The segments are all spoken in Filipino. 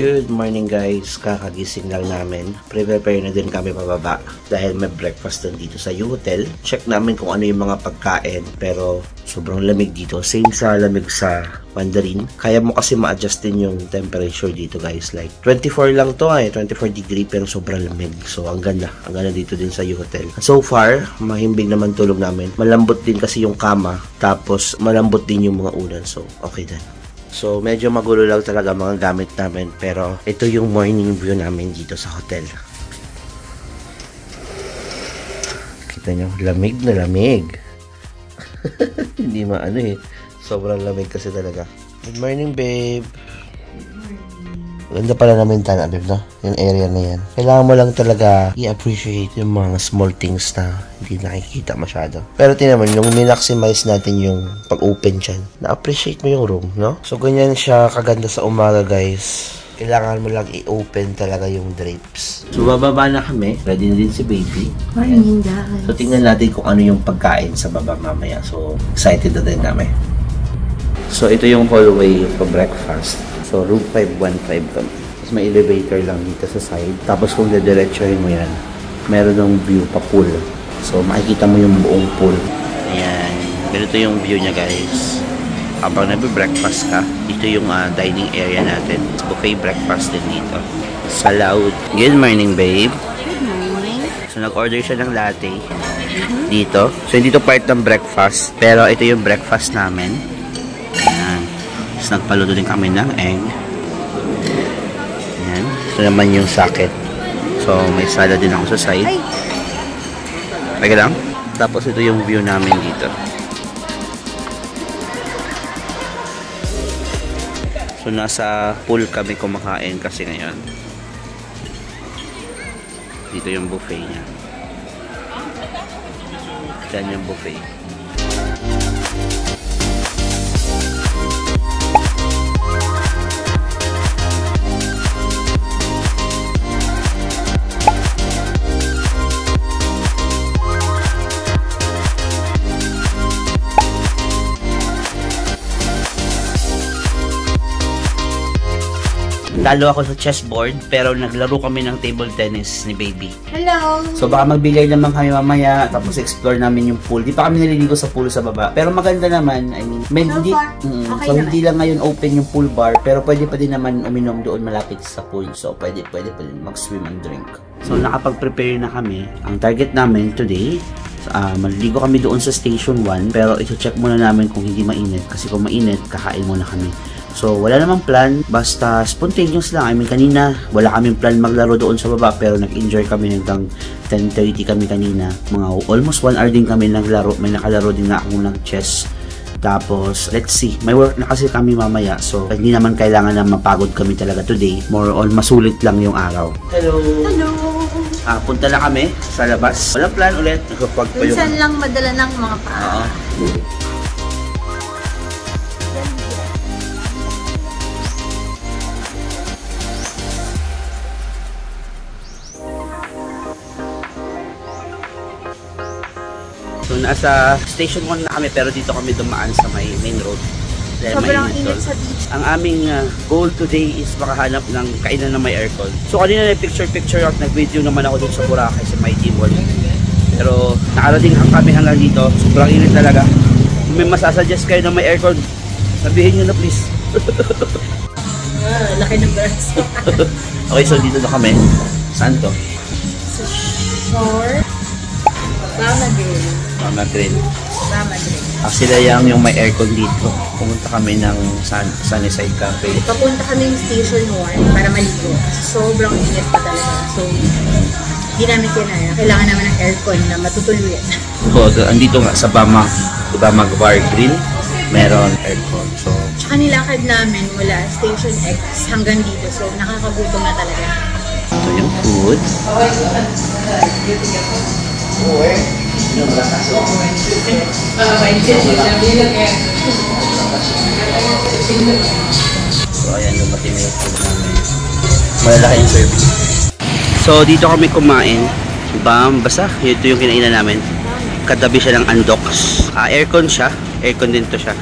Good morning guys, kakagising lang namin. Prepare na din kami pababa dahil may breakfast din dito sa U-Hotel. Check namin kung ano yung mga pagkain pero sobrang lamig dito. Same sa lamig sa Mandarin. Kaya mo kasi ma-adjust din yung temperature dito guys. Like 24 lang to 24 degree pero sobrang lamig. So ang ganda dito din sa U-Hotel. So far, mahimbing naman tulog namin. Malambot din kasi yung kama. Tapos malambot din yung mga unan. So okay din. So, medyo magulo lang talaga mga gamit namin. Pero, ito yung morning view namin dito sa hotel. Kita nyo, lamig na lamig. Hindi maano sobrang lamig kasi talaga. Good morning, babe. Ganda pala namin tana, babe, no? Yung area na yan. Kailangan mo lang talaga i-appreciate yung mga small things na hindi nakikita masyado. Pero tinaman, yung min-maximize natin yung pag-open dyan. Na-appreciate mo yung room, no? So, ganyan siya kaganda sa umaga, guys. Kailangan mo lang i-open talaga yung drapes. So, bababa na kami. Ready na din si baby. Morning, guys. So, tingnan natin kung ano yung pagkain sa baba mamaya. So, excited na din kami. So, ito yung hallway for breakfast. So, room 515 kami. Tapos may elevator lang dito sa side. Tapos kung dediretsuhin mo yan, meron ng view pa pool. So, makikita mo yung buong pool. Ayan. Ganito yung view niya, guys. Habang nagbe-breakfast ka, dito yung dining area natin. Buffet breakfast din dito. Salud. Good morning, babe. Good morning. So, nag-order siya ng latte dito. So, hindi to part ng breakfast. Pero ito yung breakfast namin. Ayan. Tapos nagpaluto din kami ng egg. Ayan. Ito naman yung socket. So, may salad din ako sa side. Teka lang. Tapos ito yung view namin dito. So, nasa pool kami kumakain kasi ngayon. Dito yung buffet niya. Diyan yung buffet. Talo ako sa chessboard pero naglaro kami ng table tennis ni baby. Hello! So baka magbigay naman kami mamaya tapos explore namin yung pool. Di pa kami naliligo sa pool sa baba. Pero maganda naman. I mean, hindi, okay so hindi lang ngayon open yung pool bar pero pwede pa din naman uminom doon malapit sa pool. So pwede pa din mag-swim and drink. So nakapag-prepare na kami. Ang target namin today, maliligo kami doon sa station 1 pero ito-check muna namin kung hindi mainit kasi kung mainit, kakain muna kami. So, wala namang plan. Basta spontaneous lang. I mean, kanina, wala kaming plan maglaro doon sa baba. Pero nag-enjoy kami hanggang 10:30 kami kanina. Mga almost 1 hour din kami naglaro. May nakalaro din na ako ng chess. Tapos, let's see. May work na kasi kami mamaya. So, hindi naman kailangan na mapagod kami talaga today. More on, masulit lang yung araw. Hello! Hello! Punta na kami sa labas. Walang plan ulit. Minsan lang madala ng mga paa. So, nasa station 1 na kami pero dito kami dumaan sa may main road. Sobrang init sa beach. Ang aming goal today is makahanap ng kainan na may aircon. So, kanina na picture at nag-video naman ako dun sa Boracay sa may Timor. Pero, nakarating kami hanggang dito. Sobrang init talaga. Kung may masasuggest kayo na may aircon, sabihin nyo na please. Laki ng braso. Okay, so dito na kami. Saan to? Sa shore. Mama Grill. Madrid. Sila yung may aircon dito. Pumunta kami ng Sunnyside Cafe. Papunta kami yung station 1 para maligo. Sobrang init pa talaga. So, hindi namin kinaya. Kailangan naman ng aircon na matutuluyan. So, andito nga sa Bamag Bar Grill. Meron aircon. So, tsaka nilakad namin mula Station X hanggang dito. So, nakakagutom na talaga. ito yung food. So, ayan, lumating na yung food namin. Malalaki yung serving. So, dito kami kumain. Basta, ito yung kinainan namin. Katabi siya ng Andox. Aircon siya. Aircon din to siya.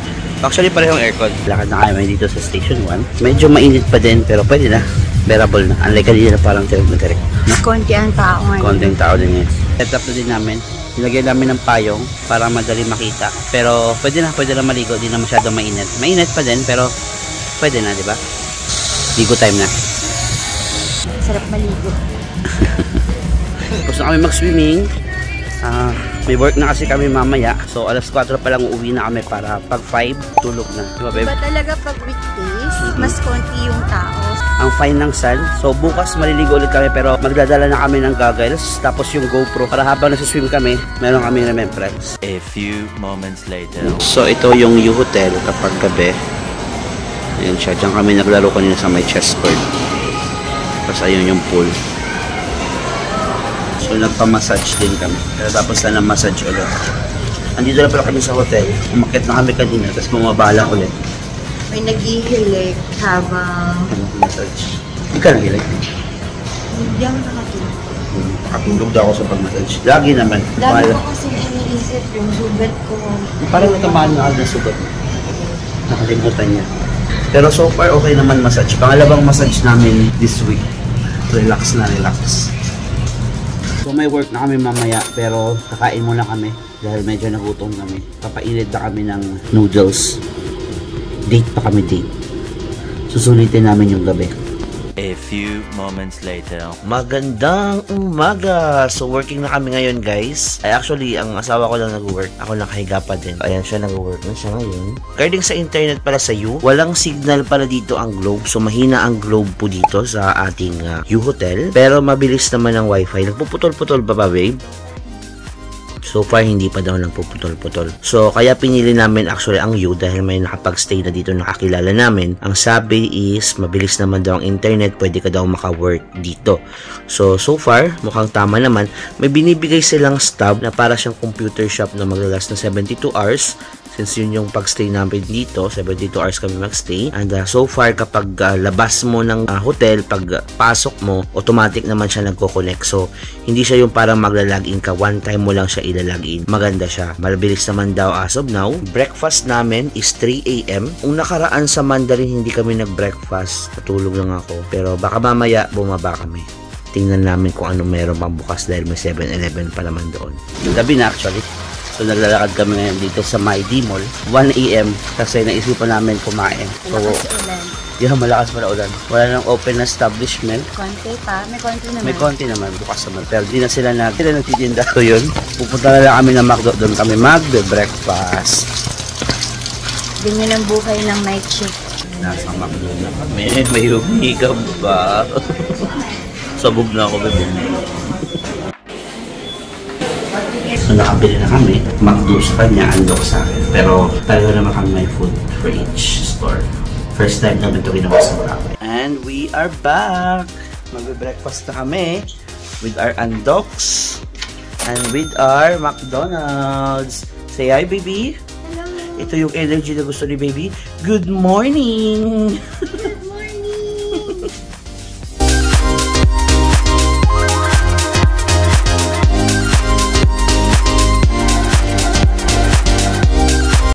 Actually, parehong aircon. Lakad na kami dito sa Station 1. Medyo mainit pa din, pero pwede na. bearable na. Unlike kanina parang tirik na tirik. No? Konti ang tao ngayon. Konting tao din ngayon. Set up na din namin. Nilagay namin ng payong para madali makita. Pero pwede na maligo. Di na masyadong mainit. Mainit pa din pero pwede na, di ba? Ligo time na. Sarap maligo. Gusto na kami mag-swimming. May work na kasi kami mamaya. So alas 4 pa lang uuwi na kami para pag 5 tulog na. Diba, babe? Diba talaga pag weekdays, mas konti yung tao. Ang fine ng sun. So bukas maliligo ulit kami pero magdadala na kami ng goggles. Tapos yung GoPro para habang nasa-swim kami, meron kami remembrance. A few moments later. So ito yung U-Hotel kapag gabi. Ayan siya. Diyan kami naglaro kanina sa may chessboard. Tapos ayun yung pool. So nagpa-massage din kami. Pero tapos na massage ulit. Andito na pala kami sa hotel. Umakit na kami kanina. Tapos bumaba lang ulit. May naghihilik habang... Massage. Hindi ka nagilig. Hindi ako nakatulog. Nakatulog daw ako sa pag-massage. Lagi naman. Lagi ko kasi iniisip yung sugat ko. Parang natamaan na agad sugat. Nakalimutan niya. Pero so far okay naman massage. Pangalawang massage namin this week. Relax na relax. So may work na kami mamaya pero kakain muna kami dahil medyo nagutom kami. Papainit na kami ng noodles. Date pa kami date. Susulitin namin yung gabi. A few moments later. Magandang umaga! So working na kami ngayon guys. Ay actually ang asawa ko lang nag-work. Ako nakahiga pa din. Ayan siya nag-work na siya ngayon. Regarding sa internet pala sa U, walang signal pala dito ang Globe. So mahina ang Globe po dito sa ating U-Hotel. Pero mabilis naman ang wifi. Nagpuputol-putol ba babe? So far, hindi pa daw nagpuputol-putol. So, kaya pinili namin actually ang U dahil may nakapag-stay na dito nakakilala namin. Ang sabi is, mabilis naman daw ang internet, pwede ka daw maka-work dito. So far, mukhang tama naman. May binibigay silang stub na para siyang computer shop na maglalas na 72 hours. Since yun yung pag-stay namin dito, 72 hours kami mag-stay. And so far, kapag labas mo ng hotel, pag pasok mo, automatic naman siya nagko-connect. So, hindi siya yung parang magla-login ka. One time mo lang siya ila-login. Maganda siya. Mabilis naman daw as of now. Breakfast namin is 3 AM. Kung nakaraan sa Mandarin, hindi kami nag-breakfast. Natulog lang ako. Pero baka mamaya, bumaba kami. Tingnan namin kung ano meron pang bukas dahil may 7-Eleven pa naman doon. Gabi na actually. So naglalakad kami ngayon dito sa My D Mall 1 AM kasi naisipan namin kumain. So, malakas pala ulan. Wala nang open na establishment. Konti pa. May konti naman. May konti naman bukas naman. Pero di na sila nagtitinda. So yun. Pupunta na lang kami ng McDo. Doon kami magbe-breakfast. Ganyan ang buhay ng night shift. Nasa McDo na kami. May humigab ba? Sabog na ako bebe. So nakabili na kami, McDo sa kanya, andok sa akin. Pero tayo naman kami may food for each store. First time namin ito ginawa sa Boracay. And we are back! Magbe-breakfast na kami with our undoks and with our McDonald's. Say hi, baby! Hello! Ito yung energy na gusto ni baby. Good morning!